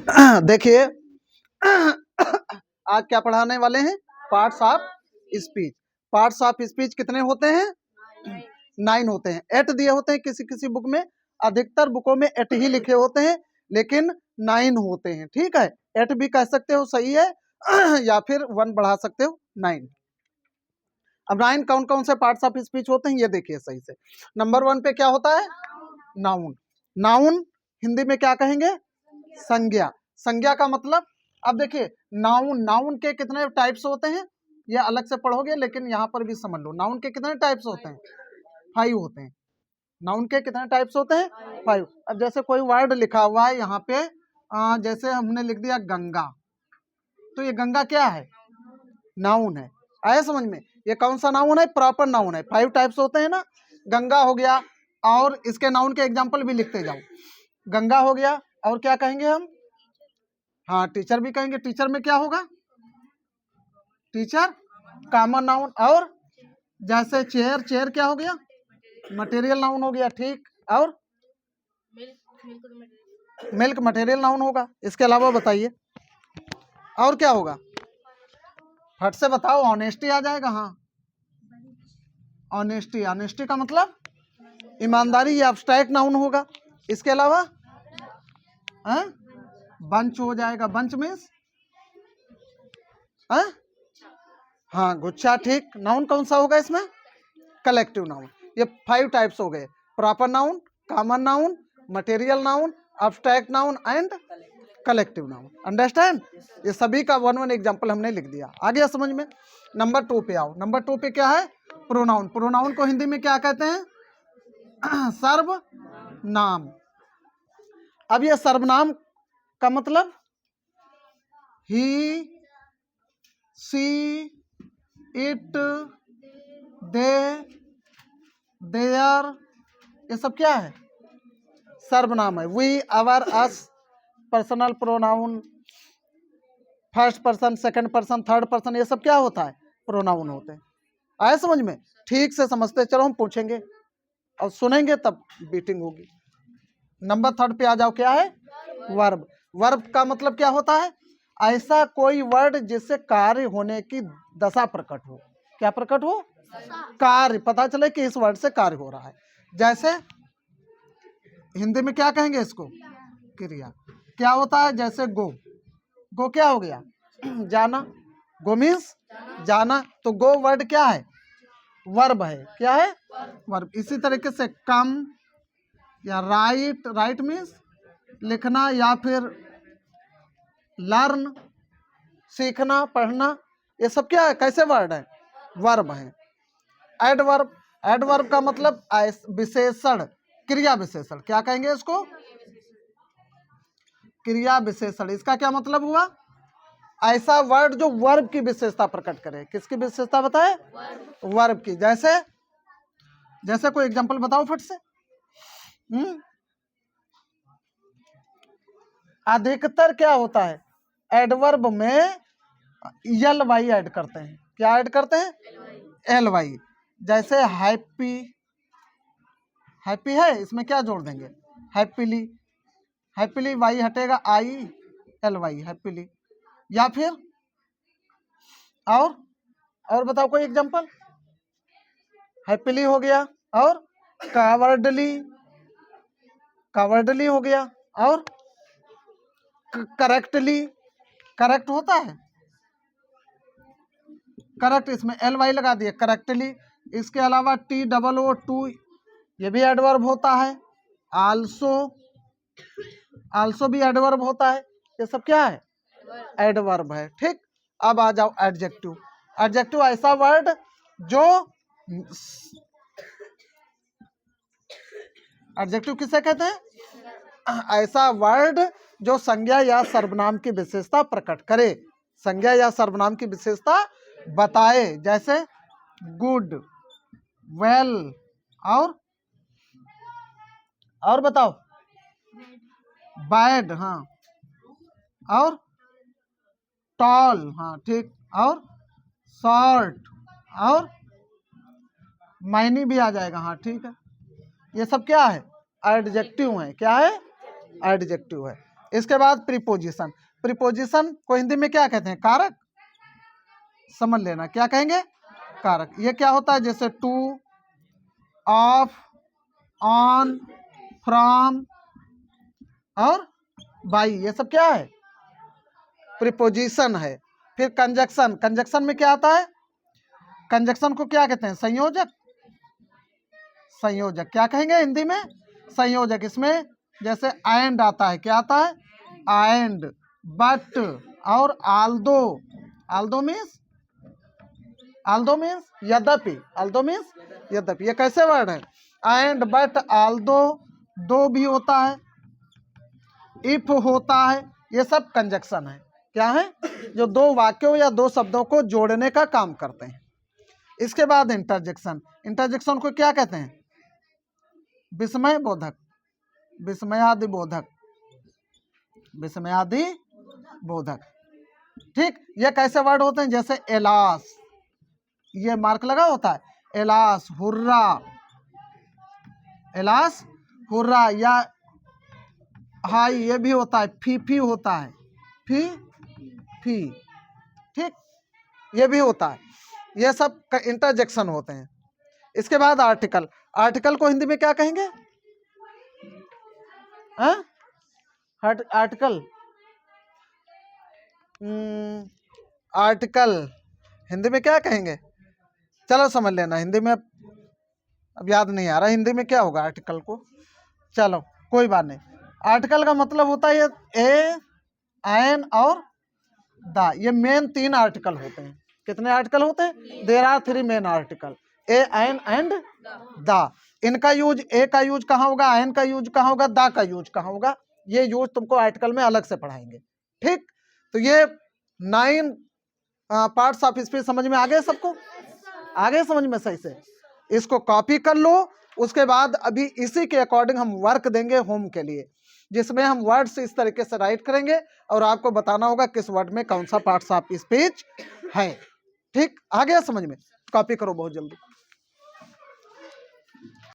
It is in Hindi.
देखिए आज क्या पढ़ाने वाले हैं? Parts of speech. Parts of speech कितने होते हैं? 9 होते हैं। 8 दिए होते हैं किसी किसी बुक में, अधिकतर बुकों में 8 ही लिखे होते हैं, लेकिन 9 होते हैं। ठीक है, 8 भी कह सकते हो, सही है या फिर 1 बढ़ा सकते हो, 9। अब 9 कौन कौन से पार्ट्स ऑफ स्पीच होते हैं ये देखिए सही से। नंबर 1 पे क्या होता है? नाउन। नाउन हिंदी में क्या कहेंगे? संज्ञा। संज्ञा का मतलब, अब देखिए नाउन, नाउन के कितने टाइप्स होते हैं ये अलग से पढ़ोगे, लेकिन यहाँ पर भी समझ लो नाउन के कितने टाइप्स होते हैं? 5 होते हैं। नाउन के कितने टाइप्स होते हैं? 5। अब जैसे कोई वर्ड लिखा हुआ है यहाँ पे, जैसे हमने लिख दिया गंगा, तो ये गंगा क्या है? नाउन है। आया समझ में? ये कौन सा नाउन है? प्रॉपर नाउन है। 5 टाइप्स होते हैं ना, गंगा हो गया, और इसके नाउन के एग्जाम्पल भी लिखते जाओ। गंगा हो गया, और क्या कहेंगे हम? हाँ, टीचर भी कहेंगे। टीचर में क्या होगा? Teacher common noun. और जैसे चेयर, चेयर क्या हो गया? मटेरियल नाउन हो गया। ठीक, और मिल्क मटेरियल नाउन होगा। इसके अलावा बताइए और क्या होगा? फट से बताओ। ऑनेस्टी आ जाएगा। हाँ, ऑनेस्टी। ऑनेस्टी का मतलब ईमानदारी, ये एब्स्ट्रैक्ट नाउन होगा। इसके अलावा बंच हो जाएगा। बंच मीन्स हाँ, गुच्छा। ठीक, नाउन कौन सा होगा इसमें? Collective noun. ये 5 टाइप्स हो गए: proper noun, common noun, material noun, abstract noun and collective noun. Understand? ये सभी का 1 एग्जांपल हमने लिख दिया। आ गया समझ में? नंबर 2 पे आओ। नंबर 2 पे क्या है? प्रोनाउन। प्रोनाउन को हिंदी में क्या कहते हैं? सर्वनाम। अब ये सर्वनाम का मतलब ही, सी, इट, दे, देयर, ये सब क्या है? सर्वनाम है। We, our, us, personal pronoun, first person, second person, third person, ये सब क्या होता है? प्रोनाउन होते हैं। आया समझ में? ठीक से समझते चलो, हम पूछेंगे और सुनेंगे तब बीटिंग होगी। नंबर 3 पे आ जाओ। क्या है? वर्ब। वर्ब का मतलब क्या होता है? ऐसा कोई वर्ड जिससे कार्य होने की दशा प्रकट हो। क्या प्रकट हो? कार्य, पता चले कि इस वर्ड से कार्य हो रहा है। जैसे हिंदी में क्या कहेंगे इसको? क्रिया। क्या होता है? जैसे गो। गो क्या हो गया? जाना। गो मीन्स जाना। तो गो वर्ड क्या है? वर्ब है। क्या है? वर्ब। इसी तरीके से कम या राइट, राइट मीन्स लिखना, या फिर लर्न सीखना, पढ़ना, ये सब क्या है? कैसे वर्ड है? वर्ब है। एडवर्ब। एडवर्ब का मतलब विशेषण, क्रिया विशेषण। क्या कहेंगे इसको? क्रिया विशेषण। इसका क्या मतलब हुआ? ऐसा वर्ड जो वर्ब की विशेषता प्रकट करे। किसकी विशेषता बताए? वर्ब की। जैसे जैसे कोई एग्जांपल बताओ फट से। अधिकतर क्या होता है? एडवर्ब में यल वाई ऐड करते हैं। क्या ऐड करते हैं? L Y. जैसे हैप्पी, हैप्पी है, इसमें क्या जोड़ देंगे? हैप्पीली। हैप्पीली वाई हटेगा, आई एल वाई, हैप्पीली। या फिर और बताओ कोई एग्जांपल। हैप्पीली हो गया, और कावर्डली, कावर्डली हो गया, और करेक्टली, करेक्ट होता है, करेक्ट, इसमें एल वाई लगा दिए, करेक्टली। इसके अलावा टी डबल ओ टू, ये भी एडवर्ब होता है। आल्सो, आल्सो भी एडवर्ब होता है। ये सब क्या है? एडवर्ब है। ठीक, अब आ जाओ एडजेक्टिव। एडजेक्टिव ऐसा वर्ड जो, एडजेक्टिव किसे कहते हैं? ऐसा वर्ड जो संज्ञा या सर्वनाम की विशेषता प्रकट करे, संज्ञा या सर्वनाम की विशेषता बताए। जैसे गुड, वेल, और बताओ, बैड, हाँ, और टॉल, हाँ ठीक, और शॉर्ट, और माइनी भी आ जाएगा। हाँ ठीक है। ये सब क्या है? एडजेक्टिव है। क्या है? एडजेक्टिव है। इसके बाद प्रीपोजिशन। प्रीपोजिशन को हिंदी में क्या कहते हैं? कारक। समझ लेना, क्या कहेंगे? कारक। ये क्या होता है? जैसे टू, ऑफ, ऑन, फ्रॉम और बाई, ये सब क्या है? प्रीपोजिशन है। फिर कंजक्शन। कंजक्शन में क्या आता है? कंजक्शन को क्या कहते हैं? संयोजक। संयोजक क्या कहेंगे हिंदी में? संयोजक। इसमें जैसे एंड आता है, क्या आता है? एंड, बट और आल्दो। आल्दो मीन्स यद्यपि। आल्दो मीन्स यद्यपि। ये कैसे वर्ड है? एंड, बट, आल्दो, दो भी होता है, इफ होता है, ये सब कंजक्शन है। क्या है? जो दो वाक्यों या दो शब्दों को जोड़ने का काम करते हैं। इसके बाद इंटरजेक्शन। इंटरजेक्शन को क्या कहते हैं? विस्मय बोधक, विस्मयादि बोधक, विस्मयादि बोधक। ठीक। ये कैसे वर्ड होते हैं? जैसे एलास, ये मार्क लगा होता है, एलास, हुर्रा, एलास, हुर्रा। या हाई, ये भी होता है, फी फी होता है, फी फी। ठीक, ये भी होता है। ये सब इंटरजेक्शन होते हैं। इसके बाद आर्टिकल। आर्टिकल को हिंदी में क्या कहेंगे? आर्टिकल। आर्टिकल हिंदी में क्या कहेंगे? चलो समझ लेना, हिंदी में अब याद नहीं आ रहा हिंदी में क्या होगा आर्टिकल को। चलो कोई बात नहीं। आर्टिकल का मतलब होता है ए, एन और द। ये मेन 3 आर्टिकल होते हैं। कितने आर्टिकल होते हैं? There are 3 main article, a, an and the. इनका यूज, ए का यूज कहाँ होगा, एन का यूज कहाँ होगा, द का यूज कहाँ होगा, ये यूज तुमको आर्टिकल में अलग से पढ़ाएंगे। ठीक। तो ये 9 पार्ट्स ऑफ स्पीच समझ में आ गए सबको? आ गए समझ में सही से? इसको कॉपी कर लो। उसके बाद अभी इसी के अकॉर्डिंग हम वर्क देंगे होम के लिए, जिसमें हम वर्ड्स इस तरीके से राइट करेंगे और आपको बताना होगा किस वर्ड में कौन सा पार्ट्स ऑफ स्पीच है। ठीक, आ गया समझ में? कॉपी करो बहुत जल्दी।